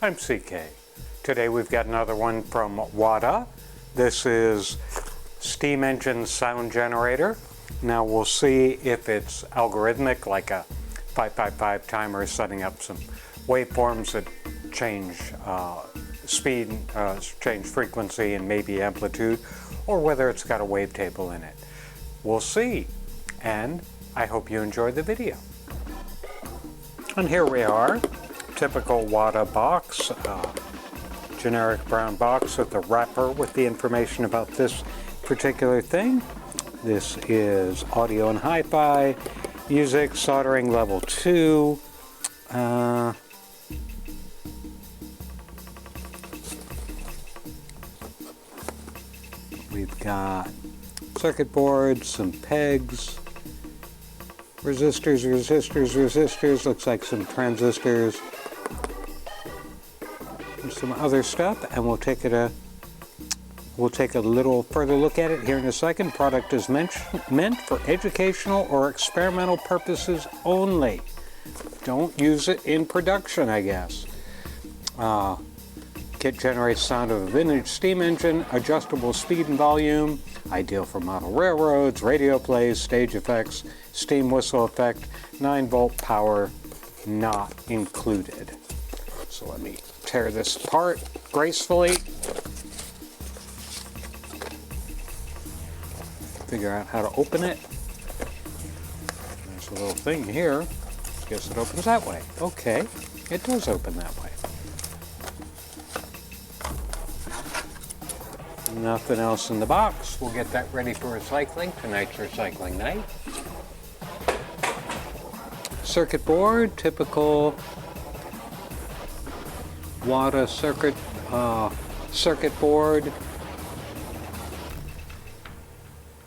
I'm CK. Today we've got another one from Whadda. This is steam engine sound generator. Now we'll see if it's algorithmic, like a 555 timer setting up some waveforms that change speed, change frequency and maybe amplitude, or whether it's got a wavetable in it. We'll see, and I hope you enjoy the video. And here we are, typical Whadda box, generic brown box with a wrapper with the information about this particular thing. This is audio and hi-fi, music, soldering level 2. We've got circuit boards, some pegs, resistors, looks like some transistors, and some other stuff, and we'll take a little further look at it here in a second. Product is meant for educational or experimental purposes only. Don't use it in production, I guess. Kit generates sound of a vintage steam engine, adjustable speed and volume, ideal for model railroads, radio plays, stage effects, steam whistle effect, 9-volt power not included. So let me tear this apart gracefully. Figure out how to open it. There's a little thing here. Guess it opens that way. Okay, it does open that way. Nothing else in the box. We'll get that ready for recycling. Tonight's recycling night. Circuit board, typical Whadda circuit board.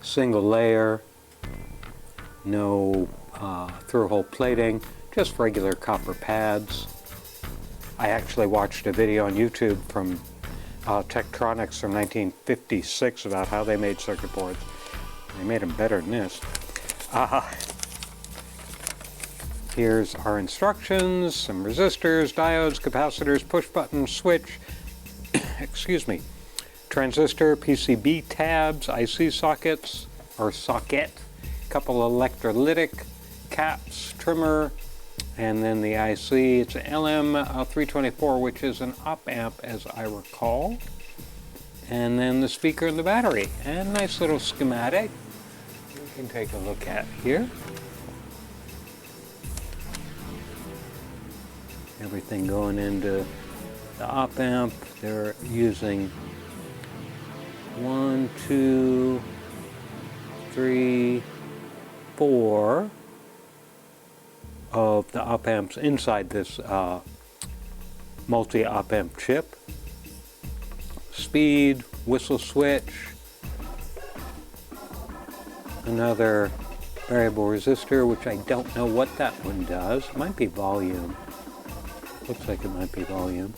Single layer, no through-hole plating, just regular copper pads. I actually watched a video on YouTube from Tektronix from 1956 about how they made circuit boards. They made them better than this. Here's our instructions, some resistors, diodes, capacitors, push button, switch, excuse me, transistor, PCB tabs, IC sockets, or socket, couple electrolytic caps, trimmer, and then the IC. It's an LM324, which is an op-amp, as I recall. And then the speaker and the battery. And nice little schematic we can take a look at here. Everything going into the op-amp. They're using 1, 2, 3, 4 of the op-amps inside this multi-op-amp chip. Speed, whistle switch, another variable resistor, which I don't know what that one does. It might be volume. Looks like it might be volume.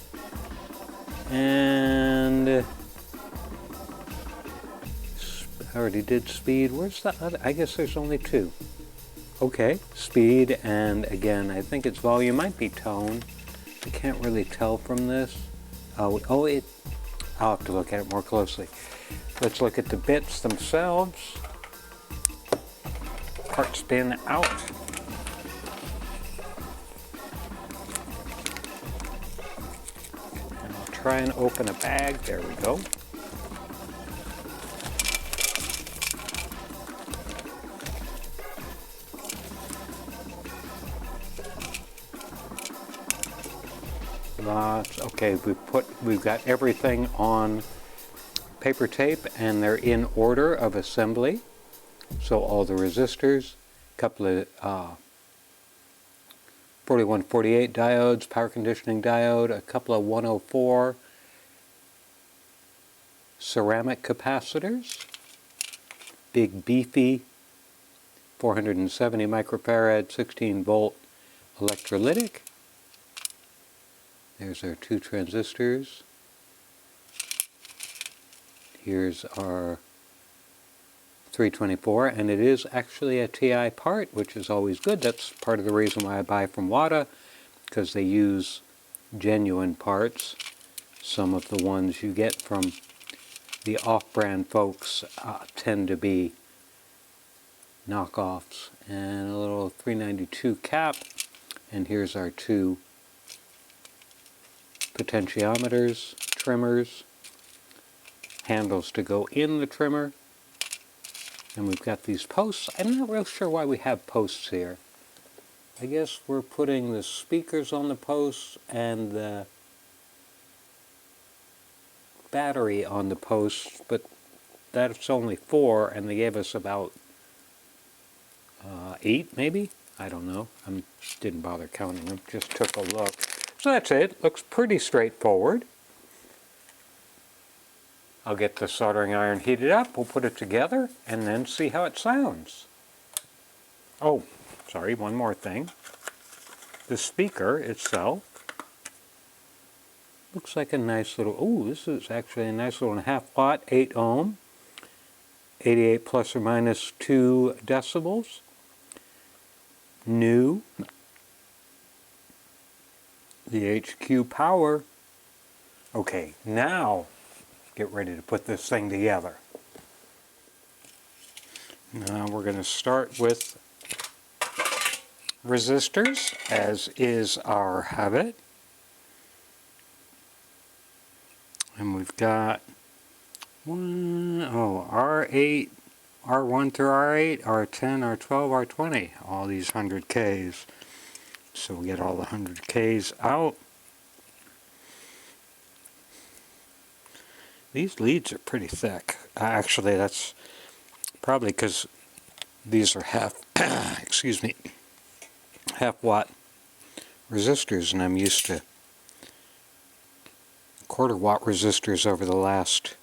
And I already did speed. Where's the other? I guess there's only 2. Okay, speed, and again, I think it's volume. Might be tone. I can't really tell from this. I'll have to look at it more closely. Let's look at the bits themselves. Part spin out. And I'll try and open a bag. There we go. Okay, we've got everything on paper tape, and they're in order of assembly. So all the resistors, a couple of 4148 diodes, power conditioning diode, a couple of 104 ceramic capacitors, big beefy 470 microfarad 16-volt electrolytic. There's our 2 transistors. Here's our 324, and it is actually a TI part, which is always good. That's part of the reason why I buy from Whadda, because they use genuine parts. Some of the ones you get from the off-brand folks tend to be knockoffs. And a little 392 cap, and here's our two potentiometers, trimmers, handles to go in the trimmer, and we've got these posts. I'm not real sure why we have posts here. I guess we're putting the speakers on the posts and the battery on the posts, but that's only 4, and they gave us about 8 maybe? I don't know. I didn't bother counting them, just took a look. So that's it. Looks pretty straightforward. I'll get the soldering iron heated up, we'll put it together, and then see how it sounds. Oh, sorry, one more thing. The speaker itself looks like a nice little, oh, this is actually a nice little 1/2 watt, 8 ohm, 88 plus or minus 2 decibels. New. The HQ power. Okay, now get ready to put this thing together. Now we're going to start with resistors, as is our habit. And we've got R8, R1 through R8, R10, R12, R20, all these 100Ks. So we get all the 100Ks out. These leads are pretty thick. Actually, that's probably because these are excuse me, 1/2 watt resistors, and I'm used to 1/4 watt resistors over the last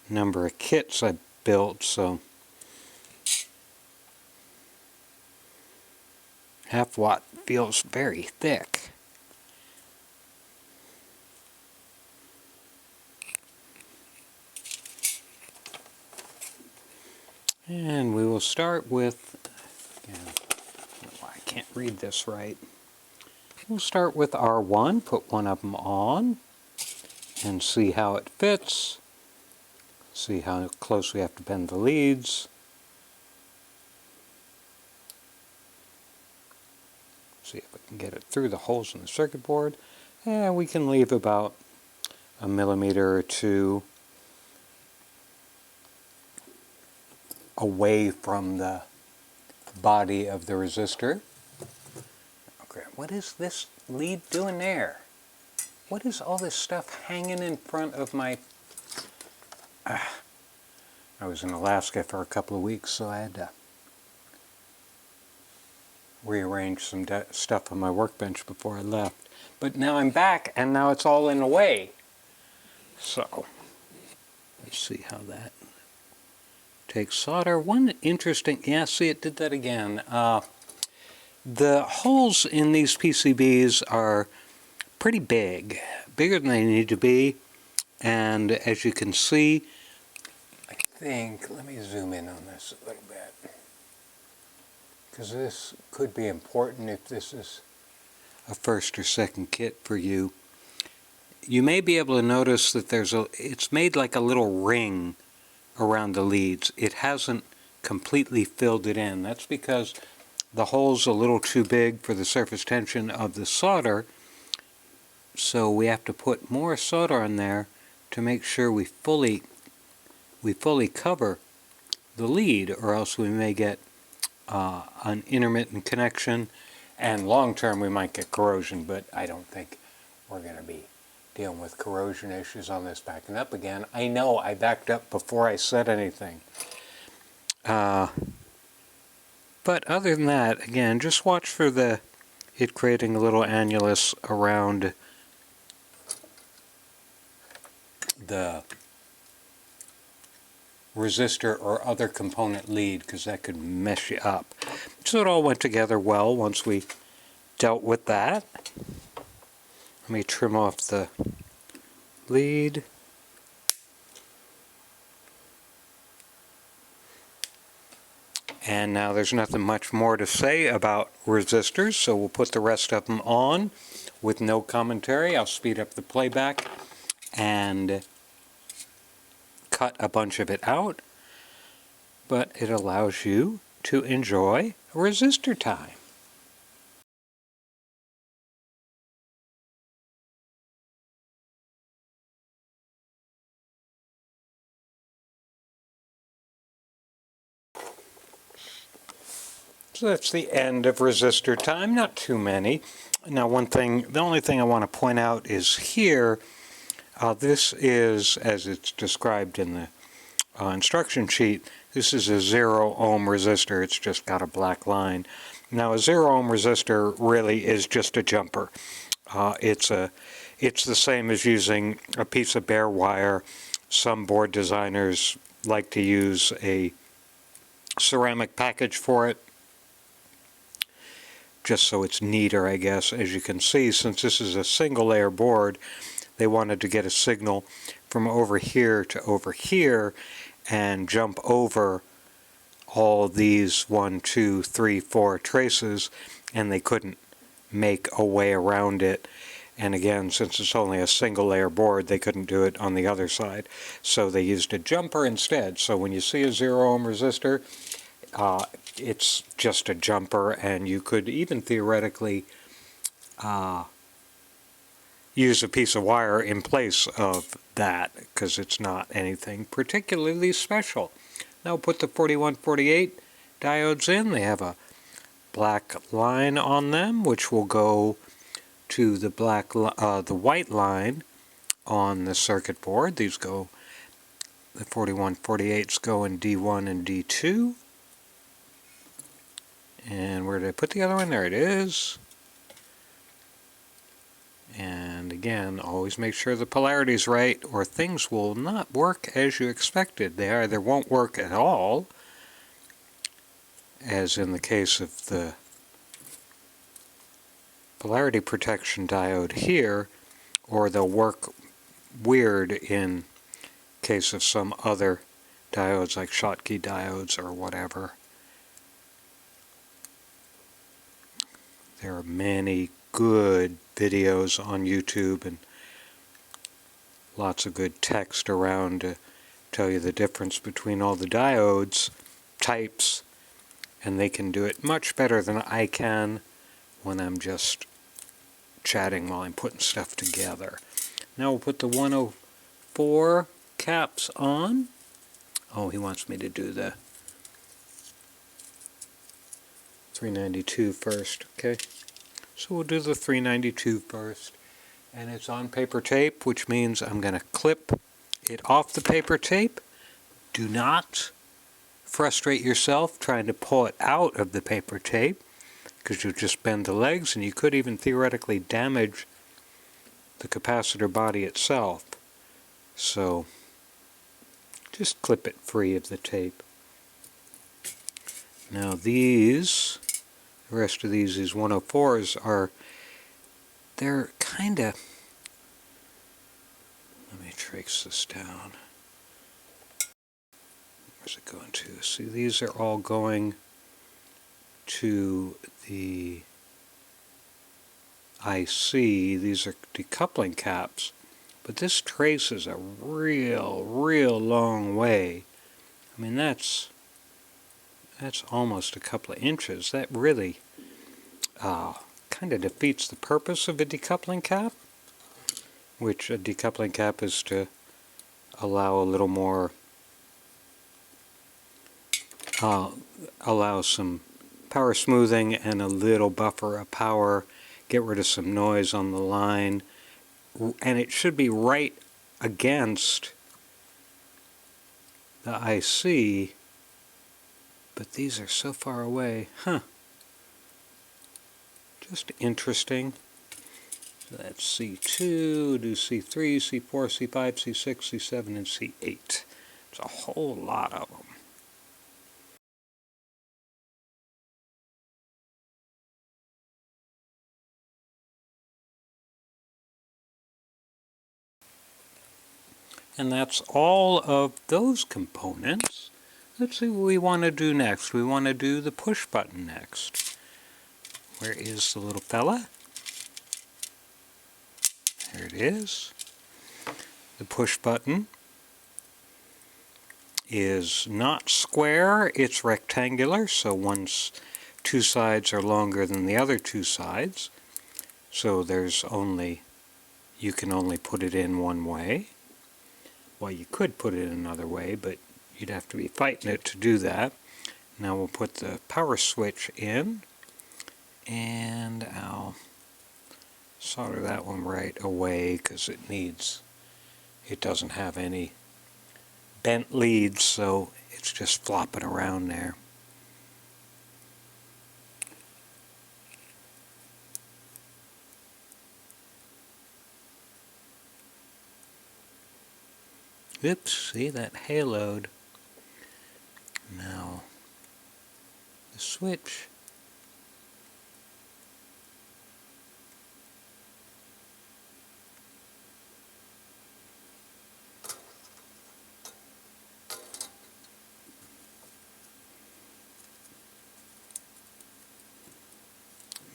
number of kits I built, so 1/2 watt feels very thick. And we will start with, again, I can't read this right. We'll start with R1, put one of them on, and see how it fits. See how close we have to bend the leads. See if we can get it through the holes in the circuit board. And we can leave about 1 millimeter or 2 away from the body of the resistor. Okay, what is this lead doing there? What is all this stuff hanging in front of my... I was in Alaska for a couple of weeks, so I had to rearrange some stuff on my workbench before I left. But now I'm back, and now it's all in the way. So, let's see how that takes solder. One interesting, yeah, see, it did that again. The holes in these PCBs are pretty big, bigger than they need to be, and as you can see, I think, let me zoom in on this a little bit, because this could be important if this is a first or second kit for you. You may be able to notice that it's made like a little ring around the leads. It hasn't completely filled it in. That's because the hole's a little too big for the surface tension of the solder, so we have to put more solder on there to make sure we fully cover the lead, or else we may get an intermittent connection, and long term we might get corrosion, but I don't think we're going to be dealing with corrosion issues on this backing up again. I know I backed up before I said anything. But other than that, again, just watch for it creating a little annulus around the resistor or other component lead, because that could mess you up. So it all went together well once we dealt with that. Let me trim off the lead. And now there's nothing much more to say about resistors, so we'll put the rest of them on. with no commentary. I'll speed up the playback and cut a bunch of it out, but it allows you to enjoy resistor time. So that's the end of resistor time, not too many. Now the only thing I want to point out is here, this is, as it's described in the instruction sheet, this is a 0 ohm resistor. It's just got a black line. Now a 0 ohm resistor really is just a jumper. It's the same as using a piece of bare wire. Some board designers like to use a ceramic package for it, just so it's neater, I guess. As you can see, since this is a single layer board, they wanted to get a signal from over here to over here and jump over all these 1, 2, 3, 4 traces, and they couldn't make a way around it. And again, since it's only a single layer board, they couldn't do it on the other side. So they used a jumper instead. So when you see a 0 ohm resistor, it's just a jumper, and you could even theoretically use a piece of wire in place of that, because it's not anything particularly special. Now put the 4148 diodes in. They have a black line on them, which will go to the the white line on the circuit board. These go, the 4148s go in D1 and D2. And where did I put the other one? There it is. And again, always make sure the polarity is right, or things will not work as you expected. They either won't work at all, as in the case of the polarity protection diode here, or they'll work weird in case of some other diodes like Schottky diodes or whatever. There are many good videos on YouTube and lots of good text around to tell you the difference between all the diodes types, and they can do it much better than I can when I'm just chatting while I'm putting stuff together. Now we'll put the 104 caps on. Oh, he wants me to do the 392 first. Okay, so we'll do the 392 first, and it's on paper tape, which means I'm going to clip it off the paper tape. Do not frustrate yourself trying to pull it out of the paper tape, because you'll just bend the legs, and you could even theoretically damage the capacitor body itself. So just clip it free of the tape. Now these, the rest of these 104s are, they're kind of, let me trace this down. Where's it going to? See, these are all going to the IC. These are decoupling caps, but this trace is a real long way. I mean, that's almost a couple of inches. That really kind of defeats the purpose of a decoupling cap, which a decoupling cap is to allow a little more, allow some power smoothing and a little buffer of power, get rid of some noise on the line, and it should be right against the IC, but these are so far away. Huh. Just interesting. So that's C2, do C3, C4, C5, C6, C7, and C8. It's a whole lot of them. And that's all of those components. Let's see what we want to do next. We want to do the push button next. Where is the little fella? Here it is. The push button is not square, it's rectangular, so two sides are longer than the other two sides. So you can only put it in one way. Well, you could put it another way, but you'd have to be fighting it to do that. Now we'll put the power switch in, and I'll solder that one right away because it doesn't have any bent leads, so it's just flopping around there. Oops, see that haloed. Now, the switch.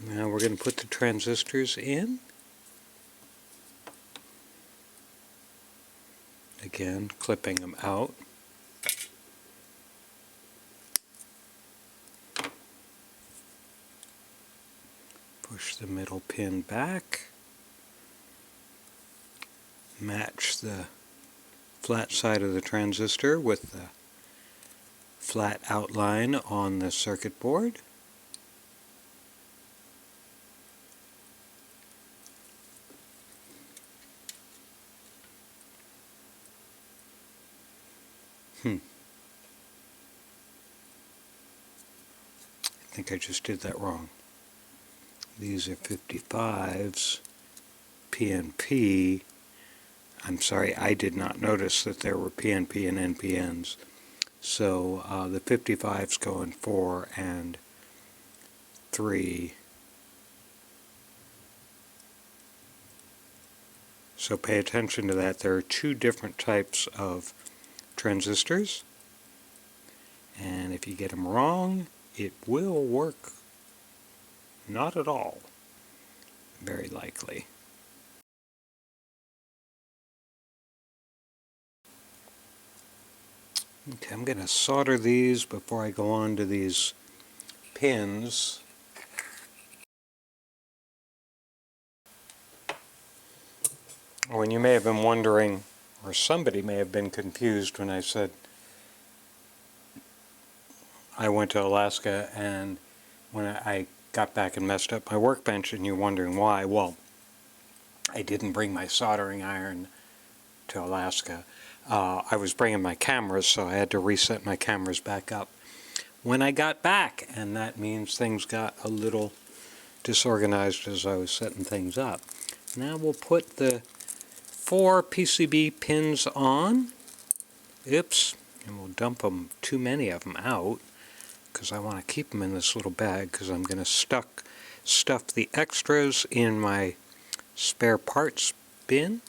Now we're going to put the transistors in. Again, clipping them out. Push the middle pin back. Match the flat side of the transistor with the flat outline on the circuit board. I think I just did that wrong. These are 55s, PNP. I'm sorry, I did not notice that there were PNP and NPNs. So the 55s go in 4 and 3. So pay attention to that. There are two different types of transistors, and if you get them wrong, it will work not at all, very likely. Okay, I'm going to solder these before I go on to these pins. When you may have been wondering, or somebody may have been confused when I said I went to Alaska and when I got back and messed up my workbench, and you're wondering why. Well, I didn't bring my soldering iron to Alaska. I was bringing my cameras, so I had to reset my cameras back up when I got back, and that means things got a little disorganized as I was setting things up. Now we'll put the 4 PCB pins on. Oops, and we'll dump them, too many of them, out, because I want to keep them in this little bag, because I'm going to stuff the extras in my spare parts bin.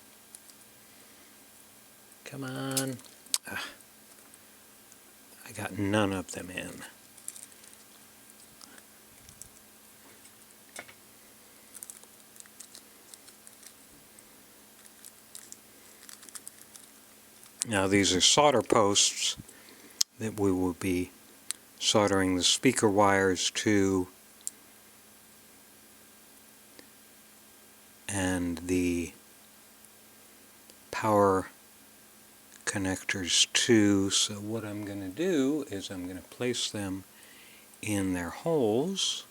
Come on. I got none of them in. Now these are solder posts that we will be soldering the speaker wires to and the power connectors to. So what I'm going to do is I'm going to place them in their holes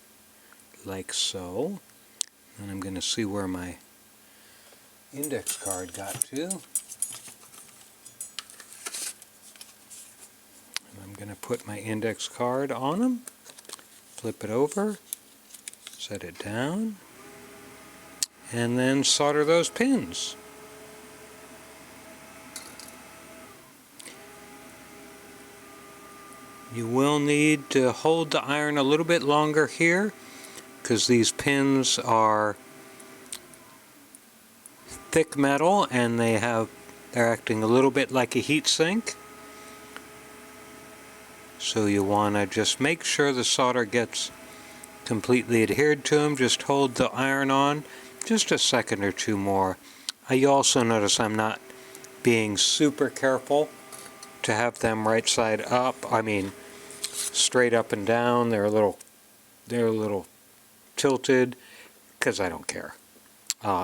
like so, and I'm going to see where my index card got to. And I'm going to put my index card on them, flip it over, set it down, and then solder those pins. You will need to hold the iron a little bit longer here because these pins are thick metal and they're acting a little bit like a heat sink. So you want to just make sure the solder gets completely adhered to them. Just hold the iron on just a second or two more You also notice I'm not being super careful to have them right side up. I mean, straight up and down. They're a little tilted because I don't care.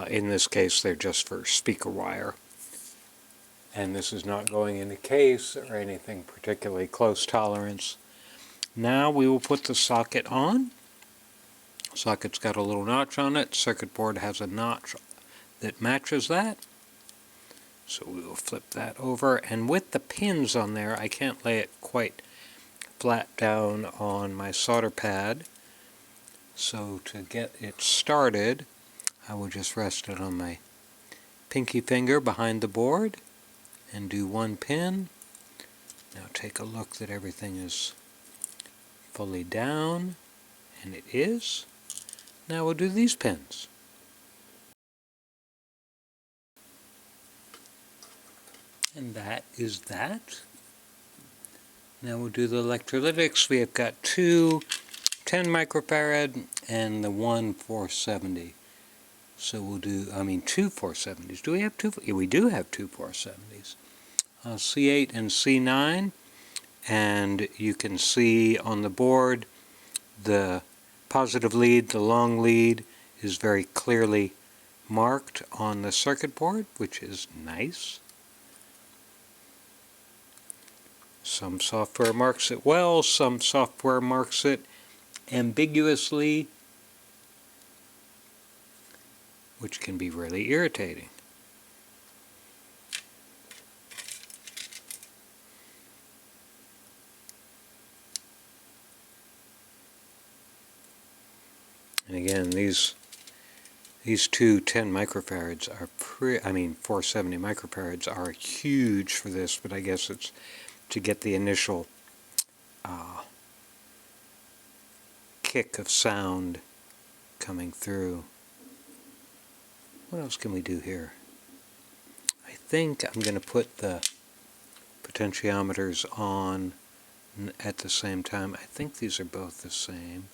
In this case, they're just for speaker wire. And this is not going in the case or anything particularly close tolerance. Now we will put the socket on. Socket's got a little notch on it. Circuit board has a notch that matches that. So we will flip that over. And with the pins on there, I can't lay it quite flat down on my solder pad. So to get it started, I will just rest it on my pinky finger behind the board and do one pin. Now take a look that everything is fully down, and it is. Now we'll do these pins. And that is that. Now we'll do the electrolytics. We have got two 10 microfarad and the one 470. So we'll do, two 470s. Do we have two? Yeah, we do have two 470s. C8 and C9. And you can see on the board the positive lead, the long lead is very clearly marked on the circuit board, which is nice. Some software marks it well, some software marks it ambiguously, which can be really irritating. And again, these two 10 microfarads are 470 microfarads are huge for this, but I guess it's to get the initial kick of sound coming through. What else can we do here? I think I'm going to put the potentiometers on at the same time. I think these are both the same.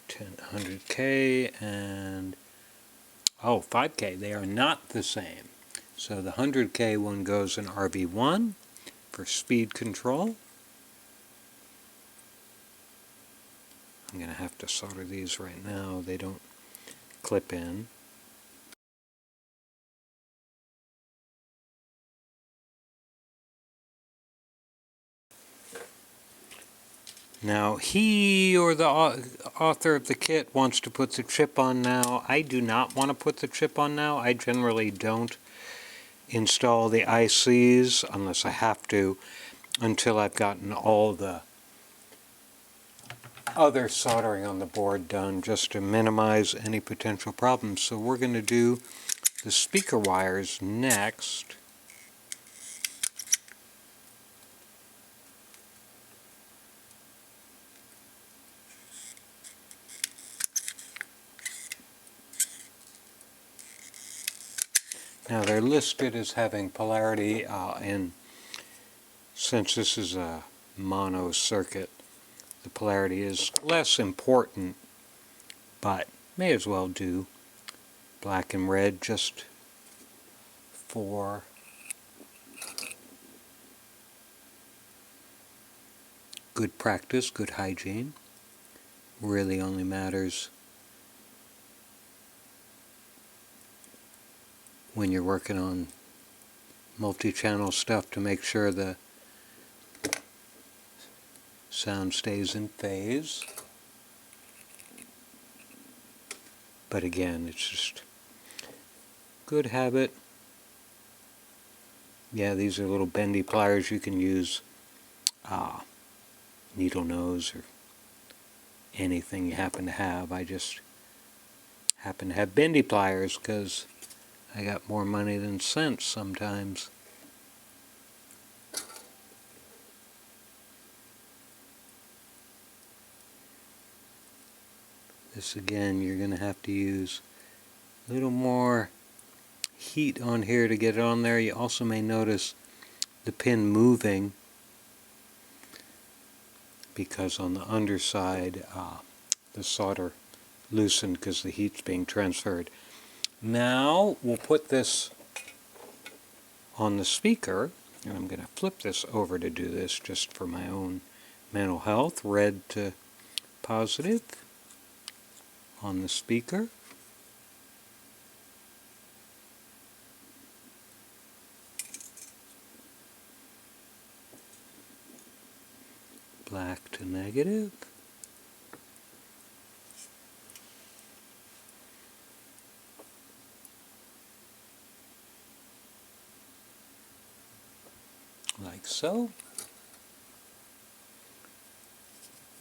100K and 5K. They are not the same. So the 100K one goes in RB1 for speed control. I'm going to have to solder these right now. They don't clip in. Now, he or the author of the kit wants to put the chip on now. I do not want to put the chip on now. I generally don't install the ICs unless I have to until I've gotten all the other soldering on the board done, just to minimize any potential problems. So we're going to do the speaker wires next. Now they're listed as having polarity, and since this is a mono circuit, the polarity is less important, but may as well do black and red just for good practice, good hygiene. Really only matters when you're working on multi-channel stuff to make sure the sound stays in phase. But again, it's just good habit. Yeah, these are little bendy pliers. You can use needle nose or anything you happen to have. I just happen to have bendy pliers because I got more money than sense sometimes. This again, you're going to have to use a little more heat on here to get it on there. You also may notice the pin moving because on the underside the solder loosened because the heat's being transferred. Now we'll put this on the speaker, and I'm going to flip this over to do this just for my own mental health. Red to positive on the speaker. Black to negative. Like so.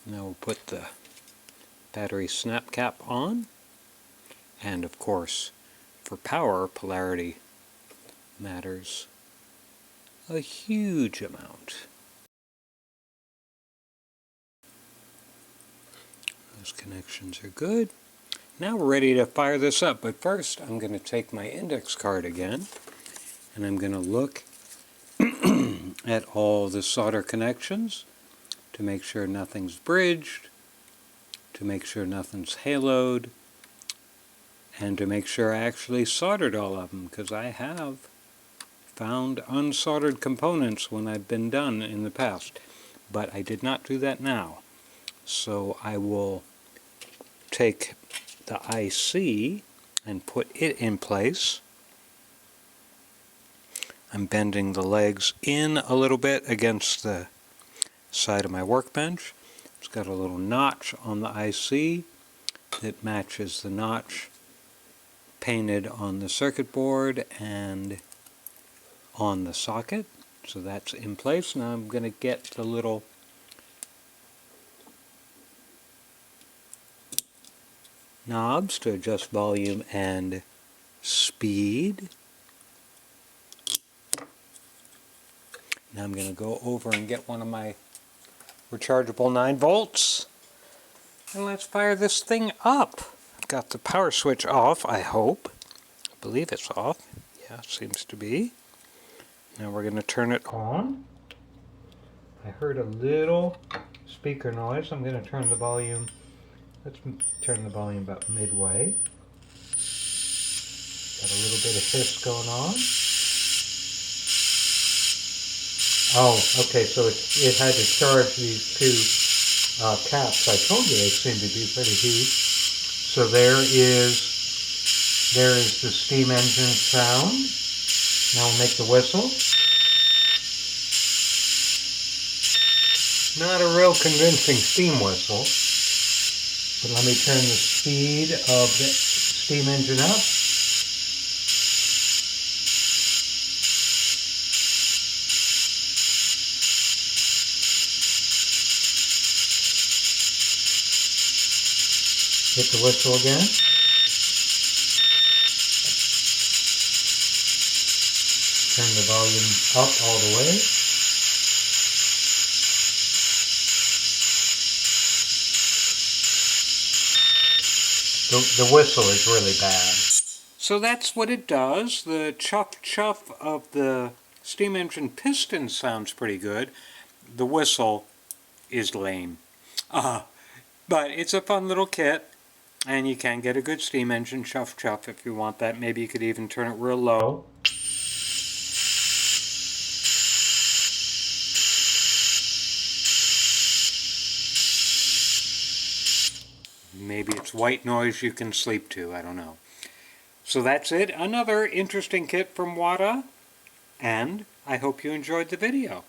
Now we'll put the battery snap cap on, and of course for power, polarity matters a huge amount. Those connections are good. Now we're ready to fire this up, but first I'm going to take my index card again, and I'm going to look at all the solder connections to make sure nothing's bridged, to make sure nothing's haloed, and to make sure I actually soldered all of them, because I have found unsoldered components when I've been done in the past, but I did not do that now. So I will take the IC and put it in place. I'm bending the legs in a little bit against the side of my workbench. It's got a little notch on the IC that matches the notch painted on the circuit board and on the socket. So that's in place. Now I'm going to get the little knobs to adjust volume and speed. Now I'm going to go over and get one of my rechargeable 9 volts, and let's fire this thing up. I've got the power switch off, I hope. I believe it's off. Yeah, it seems to be. Now we're going to turn it on. I heard a little speaker noise. I'm going to turn the volume. Let's turn the volume about midway. Got a little bit of hiss going on. Oh, okay, so it had to charge these two caps. I told you they seem to be pretty huge. So there is the steam engine sound. Now we'll make the whistle. Not a real convincing steam whistle, but let me turn the speed of the steam engine up. Hit the whistle again. Turn the volume up all the way. The whistle is really bad. So that's what it does. The chuff-chuff of the steam engine piston sounds pretty good. The whistle is lame. But it's a fun little kit. And you can get a good steam engine chuff-chuff if you want that. Maybe you could even turn it real low. Maybe it's white noise you can sleep to, I don't know. So that's it. Another interesting kit from Whadda. And I hope you enjoyed the video.